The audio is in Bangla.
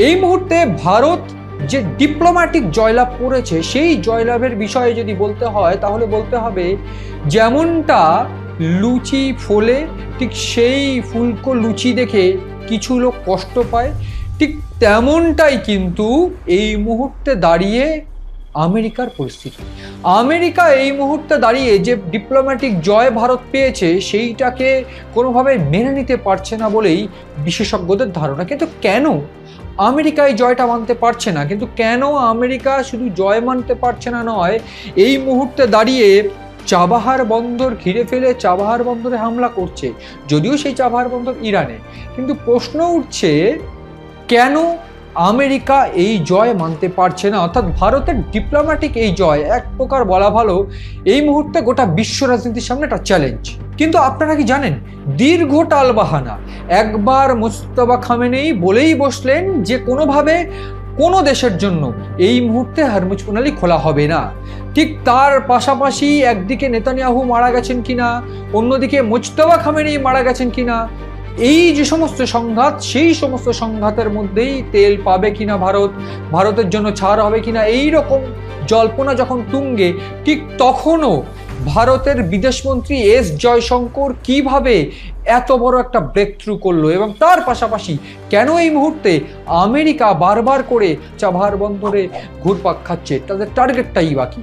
এই মুহূর্তে ভারত যে ডিপ্লোম্যাটিক জয়লাভ করেছে সেই জয়লাভের বিষয়ে যদি বলতে হয় তাহলে বলতে হবে যেমনটা লুচি ফোলে ঠিক সেই ফুলকো লুচি দেখে কিছু লোক কষ্ট পায়, ঠিক তেমনটাই কিন্তু এই মুহূর্তে দাঁড়িয়ে আমেরিকার পরিস্থিতি। আমেরিকা এই মুহূর্তে দাঁড়িয়ে যে ডিপ্লোম্যাটিক জয় ভারত পেয়েছে সেইটাকে কোনোভাবে মেনে নিতে পারছে না বলেই বিশেষজ্ঞদের ধারণা। কিন্তু কেন আমেরিকা এই জয়টা মানতে পারছে না, কিন্তু কেন আমেরিকা শুধু জয় মানতে পারছে না নয়, এই মুহূর্তে দাঁড়িয়ে চাবাহার বন্দর ঘিরে ফেলে চাবাহার বন্দরে হামলা করছে, যদিও সেই চাবাহার বন্দর ইরানে। কিন্তু প্রশ্ন উঠছে কেন আমেরিকা এই জয় মানতে পারছে না, অর্থাৎ ভারতের ডিপ্লোম্যাটিক এই জয় এক প্রকার বলা ভালো এই মুহূর্তে গোটা বিশ্ব রাজনীতির সামনে একটা চ্যালেঞ্জ। কিন্তু আপনারা কি জানেন দীর্ঘ টালবাহানা, একবার মুজতবা খামেনেই বলেই বসলেন যে কোনোভাবে কোনো দেশের জন্য এই মুহূর্তে হরমুজ প্রণালী খোলা হবে না। ঠিক তার পাশাপাশি একদিকে নেতানিয়াহু মারা গেছেন কিনা, অন্যদিকে মুজতবা খামেনি মারা গেছেন কিনা, এই যে সমস্ত সংঘাত সেই সমস্ত সংঘাতের মধ্যেই তেল পাবে কিনা ভারত, ভারতের জন্য ছাড় হবে কিনা, এই রকম জল্পনা যখন তুঙ্গে, ঠিক তখনও ভারতের বিদেশমন্ত্রী এস জয়শঙ্কর কিভাবে এত বড় একটা ব্রেক থ্রু করলো, এবং তার পাশাপাশি কেন এই মুহূর্তে আমেরিকা বারবার করে চাবাহার বন্দরে ঘুরপাক খাচ্ছে, তাদের টার্গেটটাই বাকি।